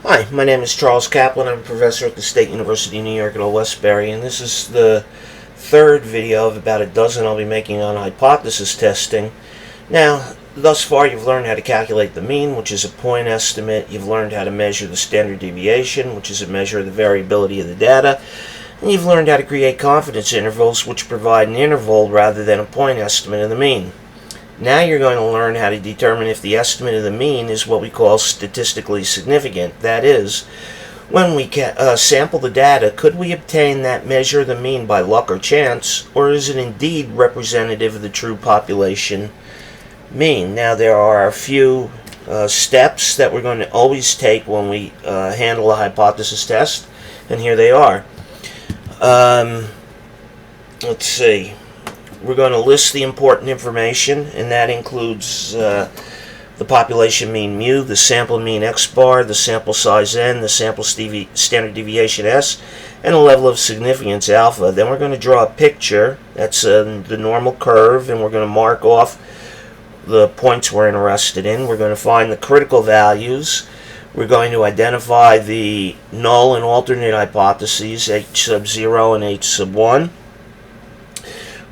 Hi, my name is Charles Kaplan. I'm a professor at the State University of New York at Old Westbury, and this is the third video of about a dozen I'll be making on hypothesis testing. Now, thus far you've learned how to calculate the mean, which is a point estimate. You've learned how to measure the standard deviation, which is a measure of the variability of the data. And you've learned how to create confidence intervals, which provide an interval rather than a point estimate of the mean. Now you're going to learn how to determine if the estimate of the mean is what we call statistically significant. That is, when we sample the data, could we obtain that measure of the mean by luck or chance, or is it indeed representative of the true population mean? Now there are a few steps that we're going to always take when we handle a hypothesis test, and here they are. Let's see. We're going to list the important information, and that includes the population mean mu, the sample mean x bar, the sample size n, the sample standard deviation s, and a level of significance alpha. Then we're going to draw a picture. That's the normal curve, and we're going to mark off the points we're interested in. We're going to find the critical values. We're going to identify the null and alternate hypotheses, h sub 0 and h sub 1.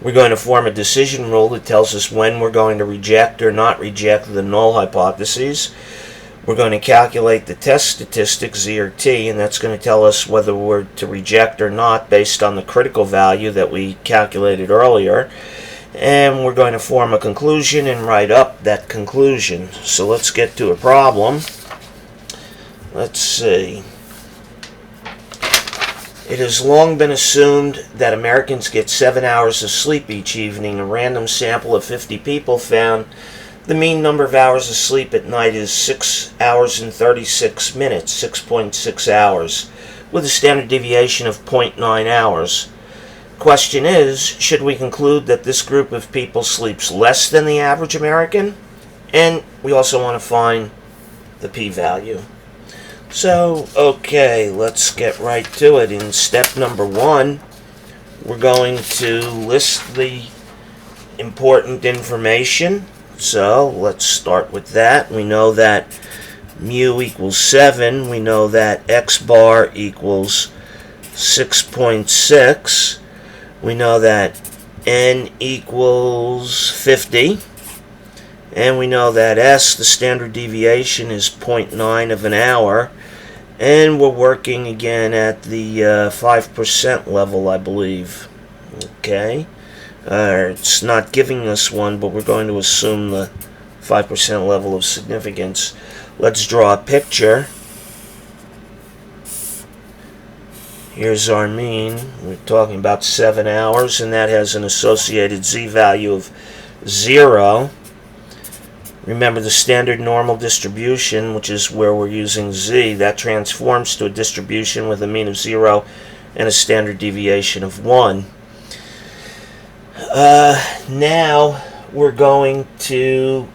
We're going to form a decision rule that tells us when we're going to reject or not reject the null hypotheses. We're going to calculate the test statistic, z or t, and that's going to tell us whether we're to reject or not based on the critical value that we calculated earlier. And we're going to form a conclusion and write up that conclusion. So let's get to a problem. Let's see. It has long been assumed that Americans get 7 hours of sleep each evening. A random sample of 50 people found the mean number of hours of sleep at night is 6 hours and 36 minutes, 6.6 hours, with a standard deviation of 0.9 hours. Question is, should we conclude that this group of people sleeps less than the average American? And we also want to find the p-value. So, okay, let's get right to it. In step number 1, we're going to list the important information. So, let's start with that. We know that mu equals 7. We know that x bar equals 6.6. We know that n equals 50. And we know that s, the standard deviation, is 0.9 of an hour. And we're working again at the 5% level, I believe. Okay. It's not giving us one, but we're going to assume the 5% level of significance. Let's draw a picture. Here's our mean. We're talking about 7 hours, and that has an associated z-value of 0. Remember the standard normal distribution, which is where we're using z, that transforms to a distribution with a mean of 0 and a standard deviation of 1. Now we're going to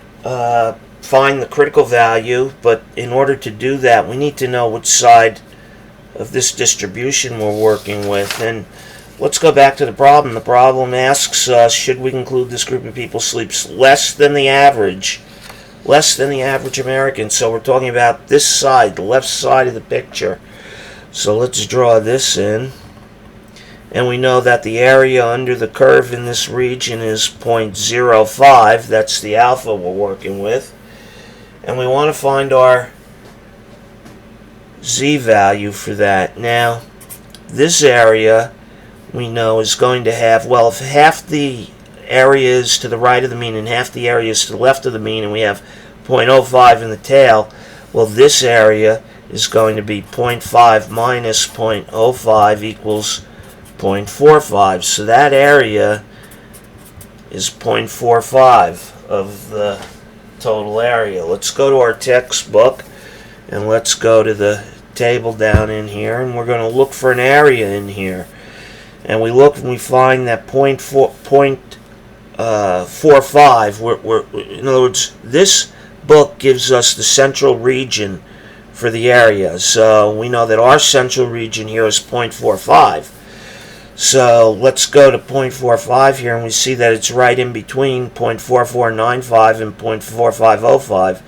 find the critical value, but in order to do that, we need to know which side of this distribution we're working with. And let's go back to the problem. The problem asks us, should we conclude this group of people sleeps less than the average American? So we're talking about this side, the left side of the picture. So let's draw this in. And we know that the area under the curve in this region is 0.05. That's the alpha we're working with. And we want to find our z-value for that. Now, this area we know is going to have, well, if half the area is to the right of the mean and half the area is to the left of the mean, and we have 0.05 in the tail, well, this area is going to be 0.5 minus 0.05 equals 0.45. So that area is 0.45 of the total area. Let's go to our textbook, and let's go to the table down in here, and we're going to look for an area in here. And we look and we find that 0.45. In other words, this book gives us the central region for the area. So we know that our central region here is 0.45. So let's go to 0.45 here, and we see that it's right in between 0.4495 and 0.4505.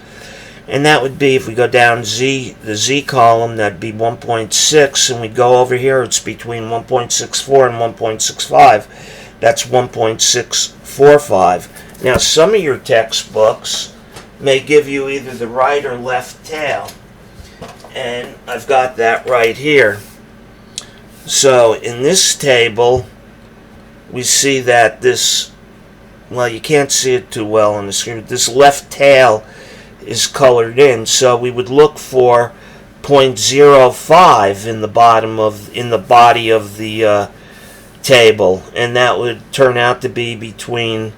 And that would be, if we go down the Z column, that'd be 1.6, and we go over here, it's between 1.64 and 1.65. That's 1.645. Now, some of your textbooks may give you either the right or left tail, and I've got that right here. So in this table, we see that this, well, you can't see it too well on the screen, but this left tail is colored in, so we would look for 0.05 in the body of the table, and that would turn out to be between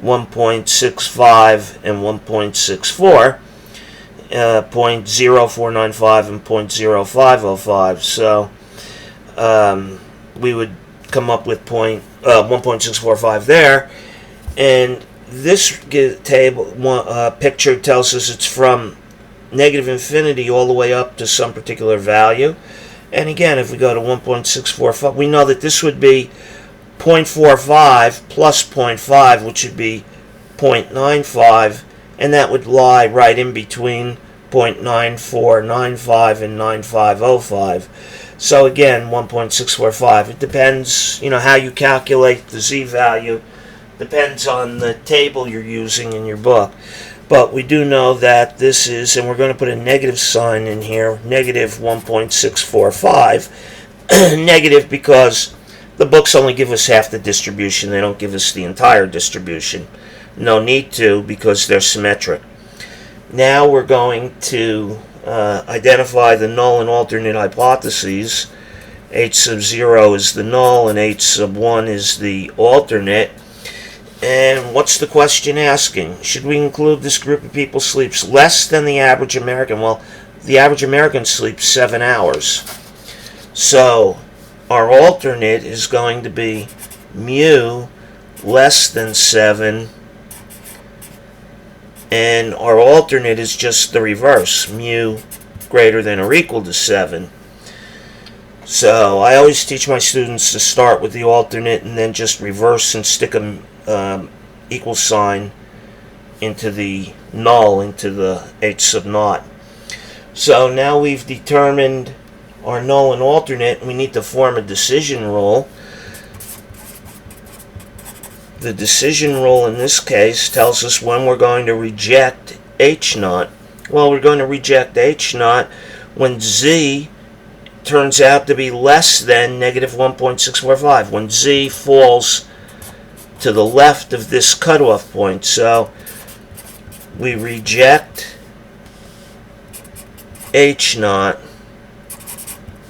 1.65 and 1.64, 0.0495 and 0.0505. So we would come up with 1.645 there, and this picture tells us it's from negative infinity all the way up to some particular value. And again, if we go to 1.645, we know that this would be 0.45 plus 0.5, which would be 0.95, and that would lie right in between 0.9495 and 9505. So again, 1.645. It depends, how you calculate the Z value. Depends on the table you're using in your book. But we do know that this is, and we're going to put a negative sign in here, negative 1.645. Negative because the books only give us half the distribution. They don't give us the entire distribution. No need to, because they're symmetric. Now we're going to identify the null and alternate hypotheses. H sub 0 is the null and H sub 1 is the alternate. And what's the question asking? Should we include this group of people sleeps less than the average American? Well, the average American sleeps 7 hours. So our alternate is going to be mu less than 7, and our alternate is just the reverse, mu greater than or equal to 7. So I always teach my students to start with the alternate and then just reverse and stick a equal sign into the null, into the H sub naught. So now we've determined our null and alternate, we need to form a decision rule. The decision rule in this case tells us when we're going to reject H naught. Well, we're going to reject H naught when Z turns out to be less than negative 1.645, when Z falls to the left of this cutoff point. So we reject H naught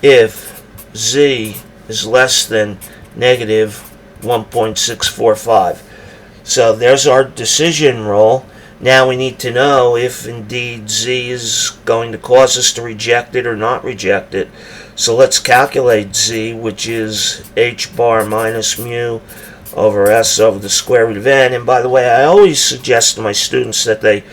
if Z is less than negative 1.645. So there's our decision rule. Now we need to know if indeed Z is going to cause us to reject it or not reject it. So let's calculate Z, which is H bar minus mu over S over the square root of N. And by the way, I always suggest to my students that they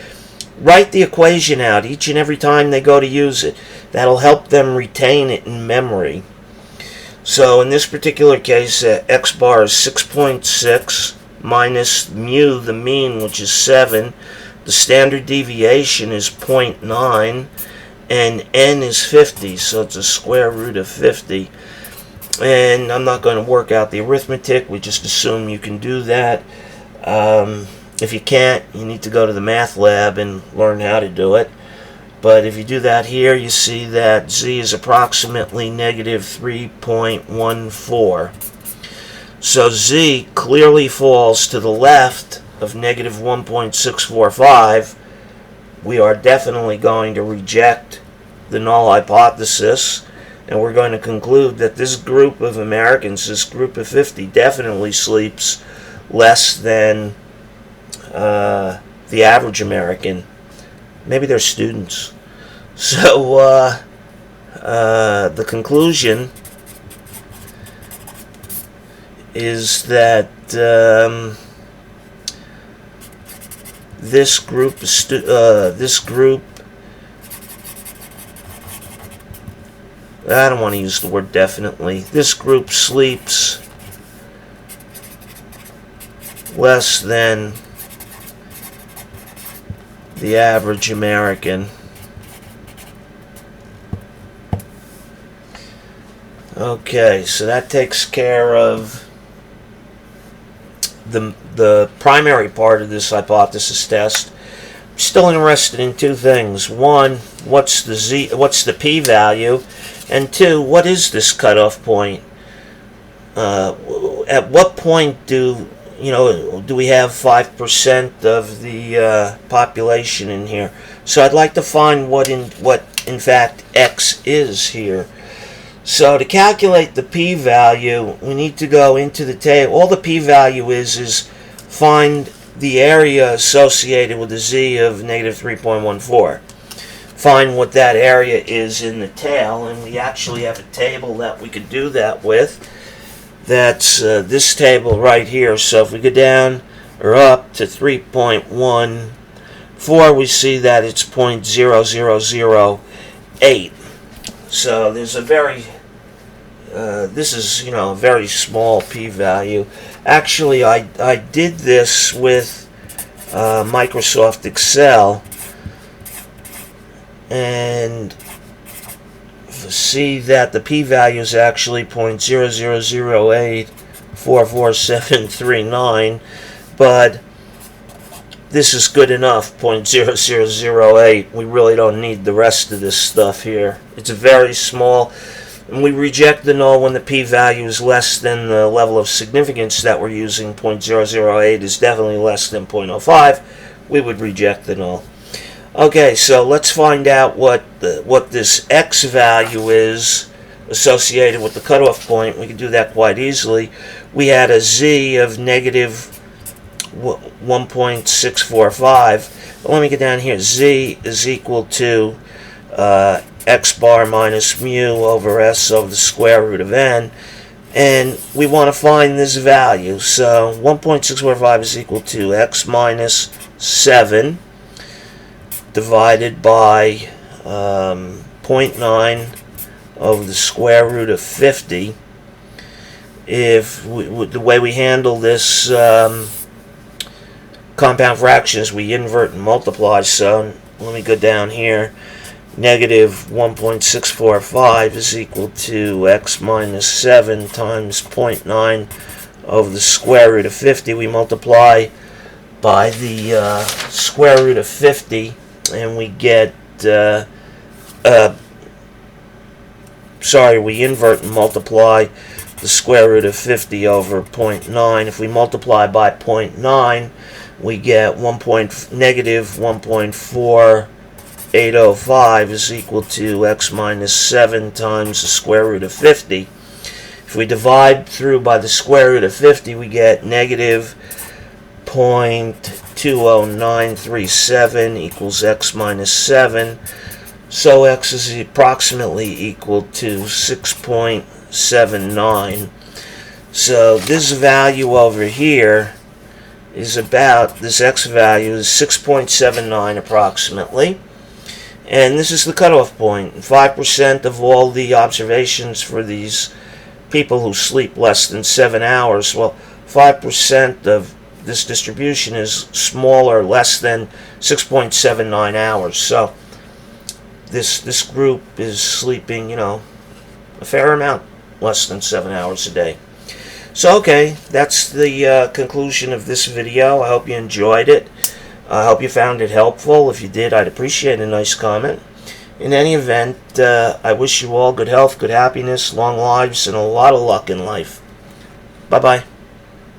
write the equation out each and every time they go to use it. That'll help them retain it in memory. So in this particular case, X bar is 6.6 minus mu, the mean, which is 7. The standard deviation is 0.9, and N is 50, so it's a square root of 50. And I'm not going to work out the arithmetic. We just assume you can do that. If you can't, you need to go to the math lab and learn how to do it. But if you do that here, you see that Z is approximately negative 3.14. So Z clearly falls to the left of negative 1.645. We are definitely going to reject the null hypothesis, and we're going to conclude that this group of Americans, this group of 50, definitely sleeps less than the average American. Maybe they're students. So the conclusion is that this group, I don't want to use the word definitely. This group sleeps less than the average American. Okay, so that takes care of the primary part of this hypothesis test. I'm still interested in two things. One, what's the p-value, and two, what is this cutoff point? At what point do we have 5% of the population in here? So I'd like to find what in fact X is here. So to calculate the p-value, we need to go into the table. All the p-value is find the area associated with the z of negative 3.14. Find what that area is in the tail, and we actually have a table that we could do that with. That's this table right here. So if we go down or up to 3.14, we see that it's 0.0008. So there's a this is a very small p-value. Actually, I did this with Microsoft Excel, and see that the p-value is actually 0.0008447739, but this is good enough, 0.0008. We really don't need the rest of this stuff here. It's very small, and we reject the null when the p-value is less than the level of significance that we're using. 0.008 is definitely less than 0.05. We would reject the null. Okay, so let's find out what this x value is associated with the cutoff point. We can do that quite easily. We had a z of negative 1.645. Let me get down here. Z is equal to x bar minus mu over s over the square root of n, and we want to find this value. So 1.645 is equal to x minus 7 divided by 0.9 over the square root of 50. If the way we handle this compound fraction is we invert and multiply. So let me go down here. Negative 1.645 is equal to x minus 7 times 0.9 over the square root of 50. We multiply by the square root of 50, and we get, we invert and multiply the square root of 50 over 0.9. If we multiply by 0.9, we get negative 1.4805 is equal to x minus 7 times the square root of 50. If we divide through by the square root of 50, we get negative 0.20937 equals x minus 7. So x is approximately equal to 6.79. So this value over here is about, this x value is 6.79 approximately. And this is the cutoff point. 5% of all the observations for these people who sleep less than 7 hours, well, 5% of this distribution is smaller, less than 6.79 hours. So this group is sleeping, a fair amount, less than 7 hours a day. So, okay, that's the conclusion of this video. I hope you enjoyed it. I hope you found it helpful. If you did, I'd appreciate a nice comment. In any event, I wish you all good health, good happiness, long lives, and a lot of luck in life. Bye-bye.